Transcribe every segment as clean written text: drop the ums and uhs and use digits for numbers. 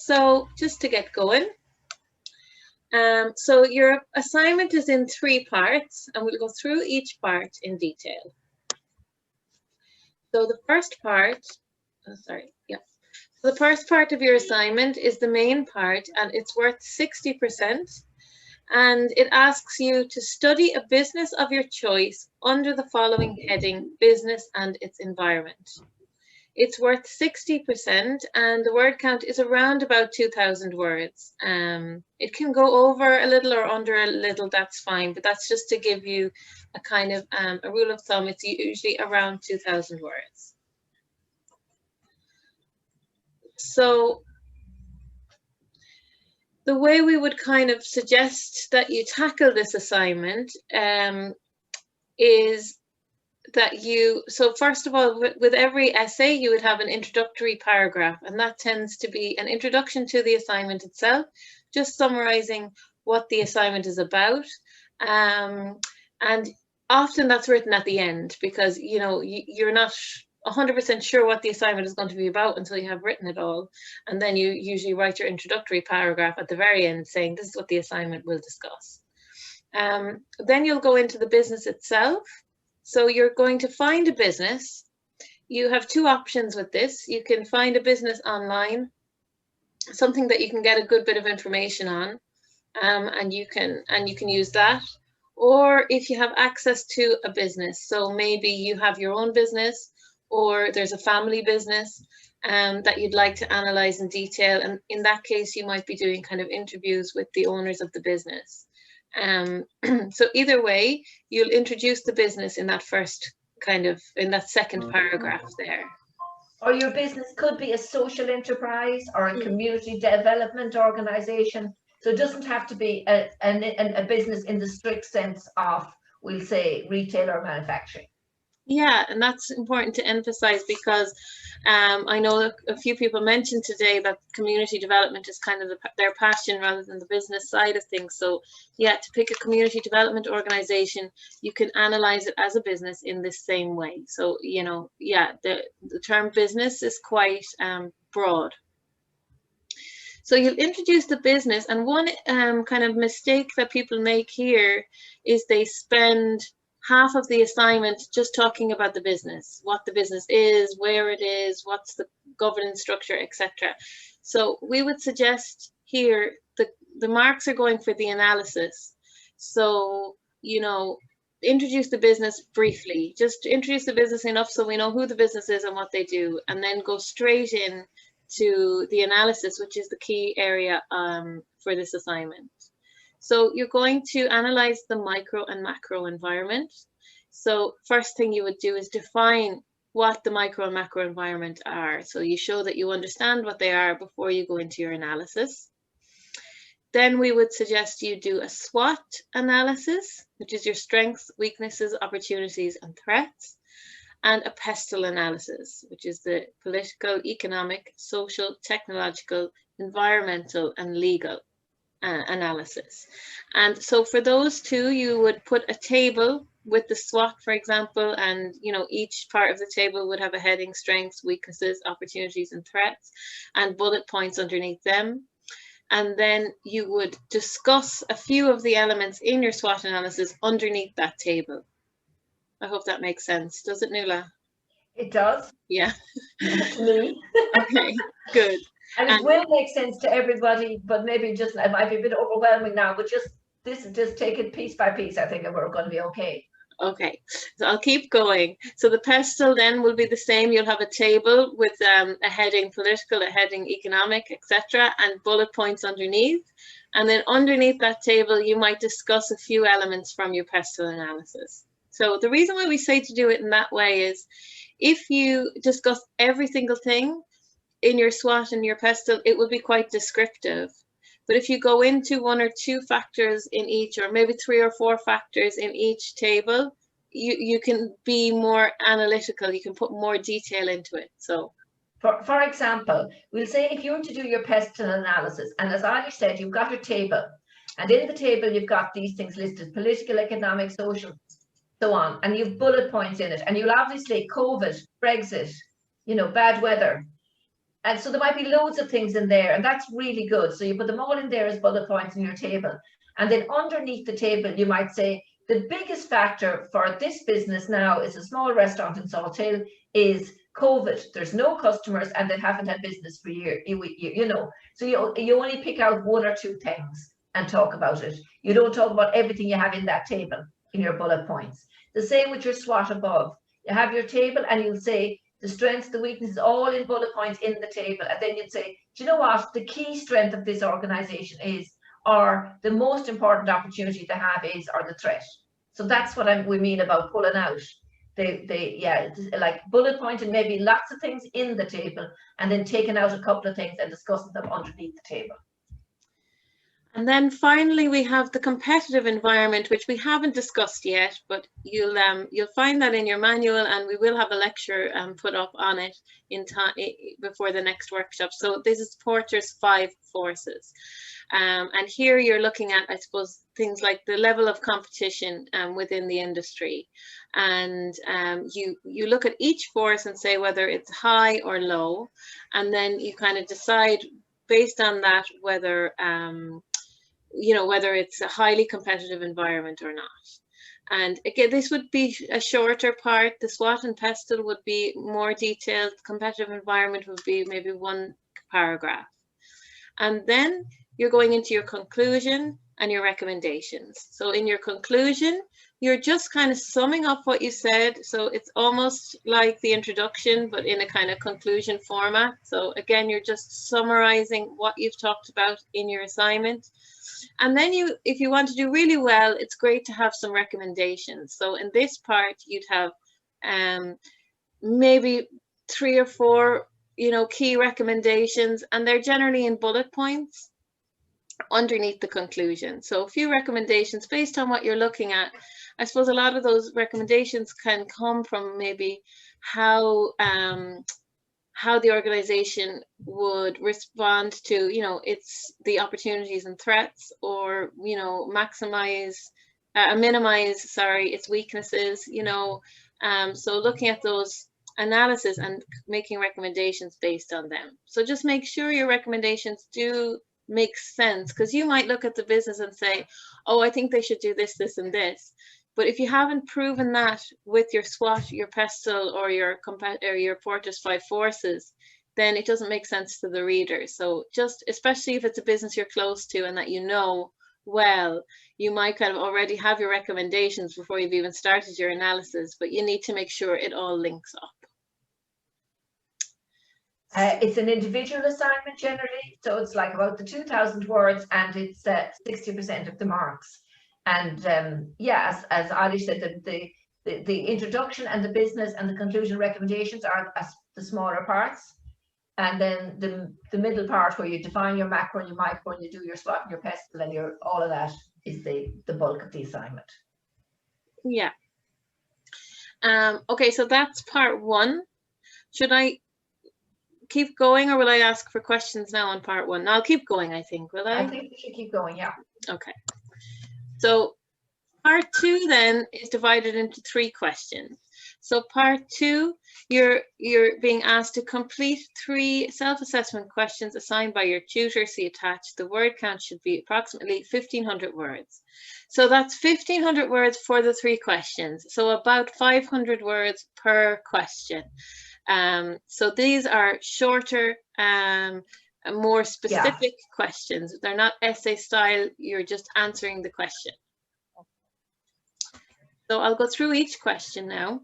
So just to get going, so your assignment is in 3 parts, and we'll go through each part in detail. So the first part, So the first part of your assignment is the main part, and it's worth 60%. And it asks you to study a business of your choice under the following heading, business and its environment. It's worth 60%, and the word count is around about 2,000 words. It can go over a little or under a little, that's fine, but that's just to give you a kind of a rule of thumb. It's usually around 2,000 words. So the way we would kind of suggest that you tackle this assignment is that so first of all, with every essay, you would have an introductory paragraph, and that tends to be an introduction to the assignment itself, just summarizing what the assignment is about. And often that's written at the end, because, you know, you're not 100% sure what the assignment is going to be about until you have written it all. And then you usually write your introductory paragraph at the very end saying this is what the assignment will discuss. Then you'll go into the business itself. So you're going to find a business. You have 2 options with this. You can find a business online, something that you can get a good bit of information on, and you can use that. Or if you have access to a business, so maybe you have your own business, or there's a family business that you'd like to analyze in detail. And in that case, you might be doing kind of interviews with the owners of the business. So either way, you'll introduce the business in that second paragraph there. Or your business could be a social enterprise or a community development organization. So it doesn't have to be a business in the strict sense of, we'll say, retail or manufacturing. Yeah, and that's important to emphasize, because I know a few people mentioned today that community development is kind of their passion rather than the business side of things. So yeah, to pick a community development organization, you can analyze it as a business in this same way. So, you know, yeah, the term business is quite broad. So you'll introduce the business, and one kind of mistake that people make here is they spend half of the assignment just talking about the business, what the business is, where it is, what's the governance structure, etc. So we would suggest here the marks are going for the analysis. So, you know, introduce the business briefly, just introduce the business enough so we know who the business is and what they do, and then go straight in to the analysis, which is the key area for this assignment. So you're going to analyze the micro and macro environment. So first thing you would do is define what the micro and macro environment are. So you show that you understand what they are before you go into your analysis. Then we would suggest you do a SWOT analysis, which is your strengths, weaknesses, opportunities, and threats, and a PESTLE analysis, which is the political, economic, social, technological, environmental, and legal analysis. And so for those 2, you would put a table with the SWOT, for example, and, you know, each part of the table would have a heading: strengths, weaknesses, opportunities, and threats, and bullet points underneath them. And then you would discuss a few of the elements in your SWOT analysis underneath that table. I hope that makes sense. Does it, Nuala? It does. Yeah. To me. Okay, good. And it will make sense to everybody, but maybe just, it might be a bit overwhelming now, but just take it piece by piece, I think, and we're going to be okay. Okay, so I'll keep going. So the PESTLE then will be the same. You'll have a table with a heading political, a heading economic, etc., and bullet points underneath. And then underneath that table, you might discuss a few elements from your PESTLE analysis. So the reason why we say to do it in that way is, if you discuss every single thing in your SWOT and your PESTLE, it will be quite descriptive. But if you go into 1 or 2 factors in each, or maybe 3 or 4 factors in each table, you can be more analytical. You can put more detail into it. So, for example, we'll say if you were to do your PESTLE analysis, and as Ali said, you've got a table, and in the table you've got these things listed: political, economic, social, so on, and you've bullet points in it, and you'll obviously COVID, Brexit, you know, bad weather, And so there might be loads of things in there, and that's really good. So you put them all in there as bullet points in your table. And then underneath the table, you might say, the biggest factor for this business now is a small restaurant in Salthill is COVID. There's no customers and they haven't had business for years, you know. So you only pick out one or two things and talk about it. You don't talk about everything you have in that table in your bullet points. The same with your SWOT above. You have your table and you'll say, the strengths, the weaknesses, all in bullet points in the table. And then you'd say, do you know what? The key strength of this organization is, or the most important opportunity they have is, or the threat. So that's what we mean about pulling out. Yeah, like bullet pointing maybe lots of things in the table and then taking out a couple of things and discussing them underneath the table. And then finally, we have the competitive environment, which we haven't discussed yet, but you'll find that in your manual, and we will have a lecture put up on it in time before the next workshop. So this is Porter's 5 forces. And here you're looking at, I suppose, things like the level of competition within the industry. And you look at each force and say whether it's high or low, and then you kind of decide based on that whether whether it's a highly competitive environment or not. And again, this would be a shorter part. The SWOT and PESTLE would be more detailed. Competitive environment would be maybe 1 paragraph. And then you're going into your conclusion and your recommendations. So in your conclusion, you're just kind of summing up what you said. So it's almost like the introduction, but in a kind of conclusion format. So again, you're just summarizing what you've talked about in your assignment. And then if you want to do really well, it's great to have some recommendations. So in this part, you'd have maybe 3 or 4, key recommendations, and they're generally in bullet points underneath the conclusion. So a few recommendations based on what you're looking at. I suppose a lot of those recommendations can come from maybe how the organization would respond to, it's the opportunities and threats, or, minimize its weaknesses, so looking at those analysis and making recommendations based on them. So just make sure your recommendations do make sense, because you might look at the business and say, oh, I think they should do this, this, and this. But if you haven't proven that with your SWOT, your PESTLE, or your Porter's 5 forces, then it doesn't make sense to the reader. So just, especially if it's a business you're close to and that well, you might kind of already have your recommendations before you've even started your analysis, but you need to make sure it all links up. It's an individual assignment generally, so it's like about the 2,000 words, and it's 60% of the marks. And as Ali said, the introduction and the business and the conclusion recommendations are the smaller parts, and then the middle part where you define your macro and your micro and you do your SWOT and your PESTLE and all of that is the bulk of the assignment. Yeah. Okay, so that's part 1. Should I keep going, or will I ask for questions now on part 1? I'll keep going, I think. Will I? I think we should keep going, yeah. Okay. So part 2 then is divided into 3 questions. So part 2, you're being asked to complete 3 self-assessment questions assigned by your tutor. See attached. The word count should be approximately 1,500 words. So that's 1,500 words for the 3 questions. So about 500 words per question. So these are shorter, more specific questions. They're not essay style. You're just answering the question. So I'll go through each question now.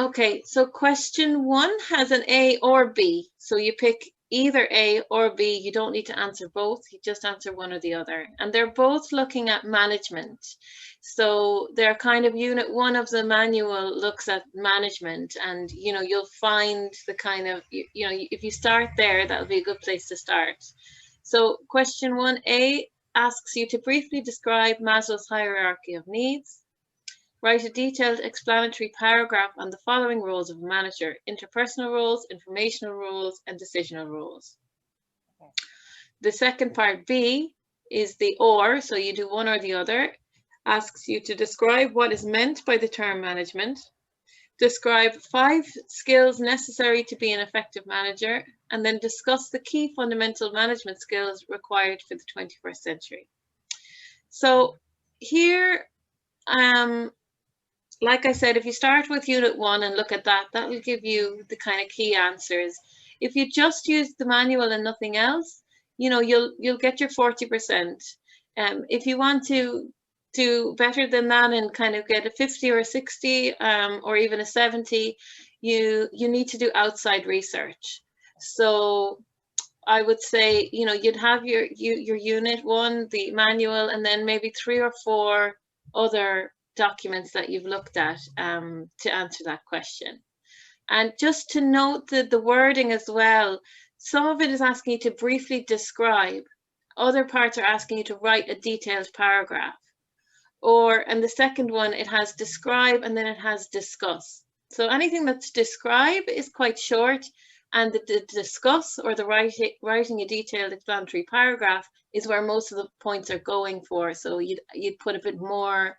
Okay, so question 1 has an A or B. So you pick either A or B. You don't need to answer both. You just answer one or the other. And they're both looking at management. So they're kind of unit 1 of the manual looks at management, and you'll find the kind of, if you start there, that'll be a good place to start. So question 1A asks you to briefly describe Maslow's hierarchy of needs. Write a detailed explanatory paragraph on the following roles of a manager: interpersonal roles, informational roles, and decisional roles. Okay. The second part, B, is the or, so you do one or the other. Asks you to describe what is meant by the term management, Describe 5 skills necessary to be an effective manager, and then discuss the key fundamental management skills required for the 21st century. So here, like I said, if you start with Unit 1 and look at that, that will give you the kind of key answers. If you just use the manual and nothing else, you know, you'll get your 40%. If you want to do better than that and kind of get a 50 or a 60 or even a 70, you need to do outside research. So I would say, you know, you'd have your Unit 1, the manual, and then maybe 3 or 4 other documents that you've looked at to answer that question. And just to note the wording as well, some of it is asking you to briefly describe, other parts are asking you to write a detailed paragraph. And the second one, it has describe and then it has discuss. So anything that's describe is quite short, and the discuss, or the writing a detailed explanatory paragraph, is where most of the points are going for. So you'd put a bit more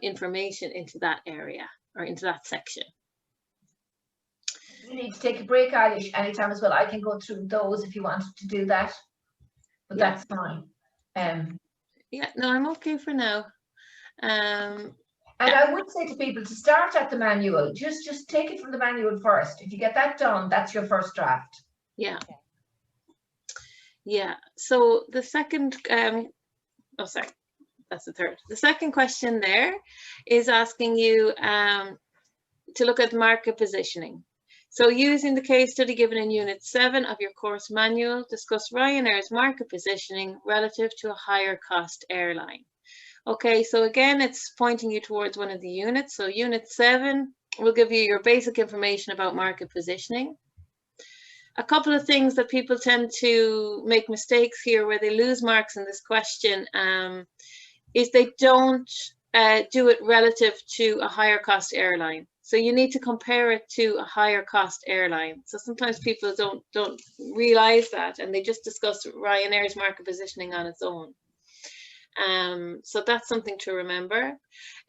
information into that area or into that section. You need to take a break, Eilish, anytime as well. I can go through those if you wanted to do that, but Yeah. that's fine. Yeah, no, I'm okay for now. And I would say to people to start at the manual, just take it from the manual first. If you get that done, that's your first draft. Yeah. Yeah. So the second, oh, sorry, that's the third. The second question there is asking you to look at market positioning. So using the case study given in Unit 7 of your course manual, discuss Ryanair's market positioning relative to a higher cost airline. Okay, so again, it's pointing you towards one of the units. So Unit 7 will give you your basic information about market positioning. A couple of things that people tend to make mistakes here where they lose marks in this question is they don't do it relative to a higher cost airline. So you need to compare it to a higher cost airline. So sometimes people don't realize that, and they just discuss Ryanair's market positioning on its own. So that's something to remember.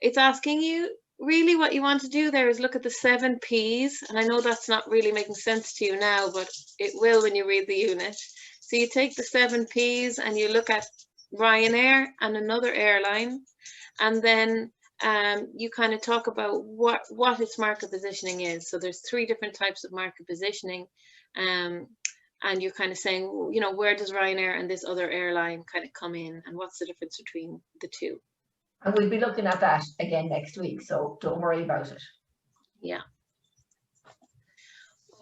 It's asking you, really what you want to do there is look at the 7 Ps. And I know that's not really making sense to you now, but it will when you read the unit. So you take the 7 Ps and you look at Ryanair and another airline, and then you kind of talk about what its market positioning is. So there's 3 different types of market positioning. And you're kind of saying, you know, where does Ryanair and this other airline kind of come in, and what's the difference between the 2? And we'll be looking at that again next week, so don't worry about it. Yeah.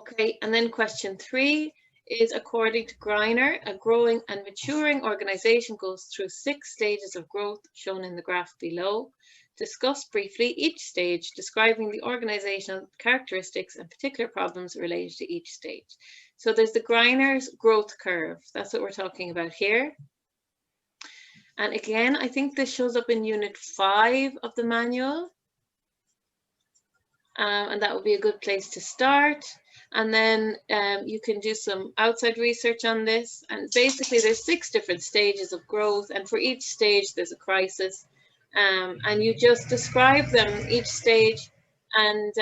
Okay, and then question 3 is, according to Greiner, a growing and maturing organization goes through 6 stages of growth shown in the graph below. Discuss briefly each stage, describing the organizational characteristics and particular problems related to each stage. So there's the Greiner's growth curve. That's what we're talking about here. And again, I think this shows up in Unit 5 of the manual. And that would be a good place to start. And then you can do some outside research on this. And basically there's 6 different stages of growth, and for each stage there's a crisis. And you just describe them, each stage, and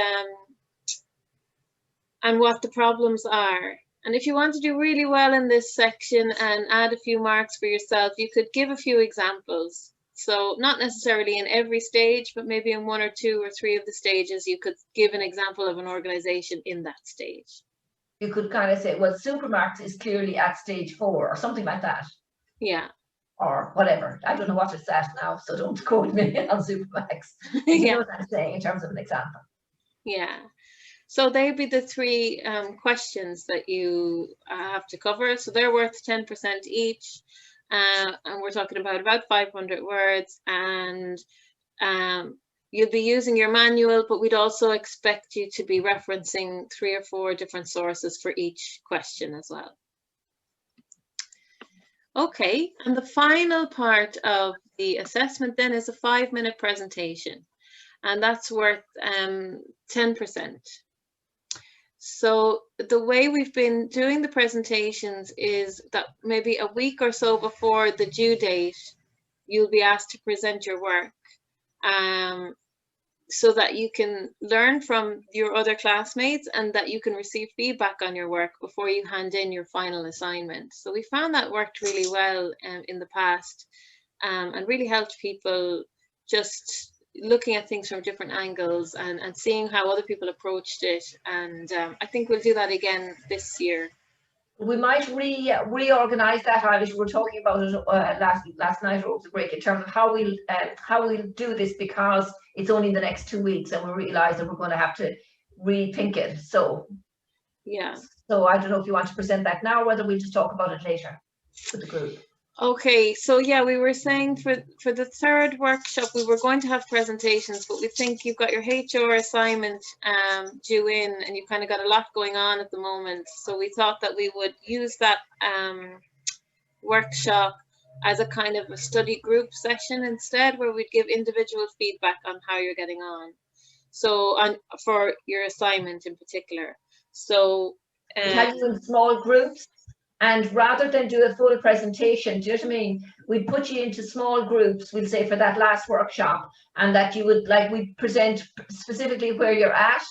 what the problems are. And if you want to do really well in this section and add a few marks for yourself, you could give a few examples. So not necessarily in every stage, but maybe in 1 or 2 or 3 of the stages, you could give an example of an organization in that stage. You could kind of say, well, Supermarkets is clearly at stage 4 or something like that. Yeah. Or whatever. I don't know what it's at now, so don't quote me on Supermax. Yeah. You know what I'm saying in terms of an example. Yeah. So they'd be the 3 questions that you have to cover. So they're worth 10% each. And we're talking about 500 words. And you'll be using your manual, but we'd also expect you to be referencing 3 or 4 different sources for each question as well. Okay, and the final part of the assessment then is a 5-minute presentation, and that's worth 10%. So the way we've been doing the presentations is that maybe a week or so before the due date, you'll be asked to present your work. so that you can learn from your other classmates and that you can receive feedback on your work before you hand in your final assignment. So we found that worked really well in the past, and really helped people just looking at things from different angles and seeing how other people approached it. And I think we'll do that again this year. We might reorganize that, Irish. We were talking about it last night over the break in terms of how we'll do this, because it's only the next 2 weeks and we realise that we're going to have to rethink it. So yeah. So I don't know if you want to present that now, or whether we'll just talk about it later with the group. Okay, so yeah, we were saying for the third workshop we were going to have presentations, but we think you've got your HR assignment due in, and you've kind of got a lot going on at the moment. So we thought that we would use that workshop as a kind of a study group session instead, where we'd give individual feedback on how you're getting on. So for your assignment in particular. So we'd have you in small groups. And rather than do a full presentation, do you know what I mean? We'd put you into small groups, we'll say, for that last workshop, and that you would, like, we'd present specifically where you're at,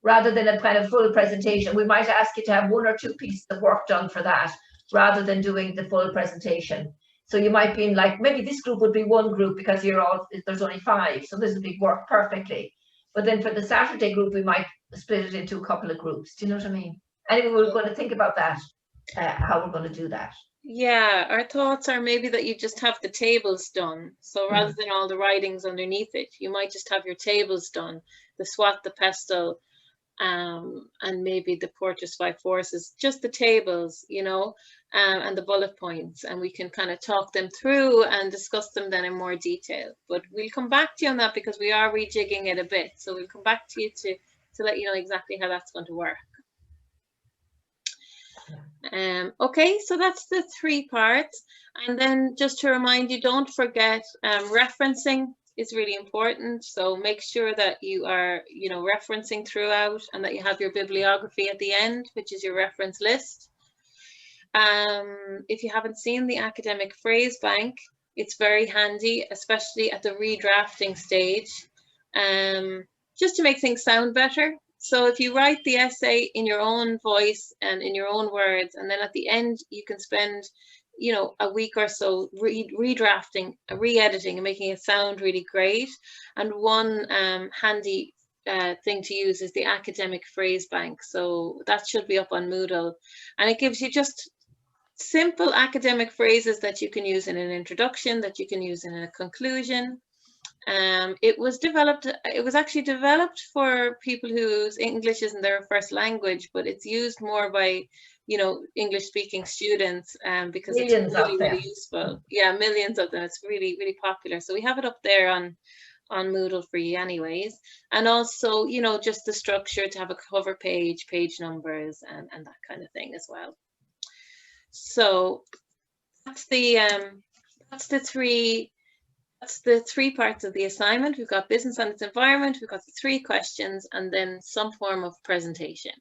rather than a kind of full presentation. We might ask you to have 1 or 2 pieces of work done for that, rather than doing the full presentation. So you might be in, like, maybe this group would be one group because there's only 5, so this would be work perfectly. But then for the Saturday group, we might split it into a couple of groups. Do you know what I mean? Anyway, we're going to think about that. How we're going to do that. Yeah, our thoughts are maybe that you just have the tables done. So rather than all the writings underneath it, you might just have your tables done, the SWOT, the PESTEL, and maybe the Porters 5 Forces, just the tables, you know, and the bullet points, and we can kind of talk them through and discuss them then in more detail. But we'll come back to you on that, because we are rejigging it a bit. So we'll come back to you to let you know exactly how that's going to work. Okay, so that's the 3 parts. And then just to remind you, don't forget referencing is really important. So make sure that you are, you know, referencing throughout, and that you have your bibliography at the end, which is your reference list. If you haven't seen the academic phrase bank, it's very handy, especially at the redrafting stage, just to make things sound better. So if you write the essay in your own voice and in your own words, and then at the end you can spend, you know, a week or so redrafting, re-editing, and making it sound really great. And one handy thing to use is the academic phrase bank. So that should be up on Moodle, and it gives you just simple academic phrases that you can use in an introduction, that you can use in a conclusion. It was actually developed for people whose English isn't their first language, but it's used more by, you know, English speaking students, because millions it's really useful. Yeah, millions of them. It's really, really popular. So we have it up there on Moodle for you anyways. And also, you know, just the structure to have a cover page, page numbers, and that kind of thing as well. So that's the 3 parts of the assignment. We've got business and its environment, we've got the 3 questions, and then some form of presentation.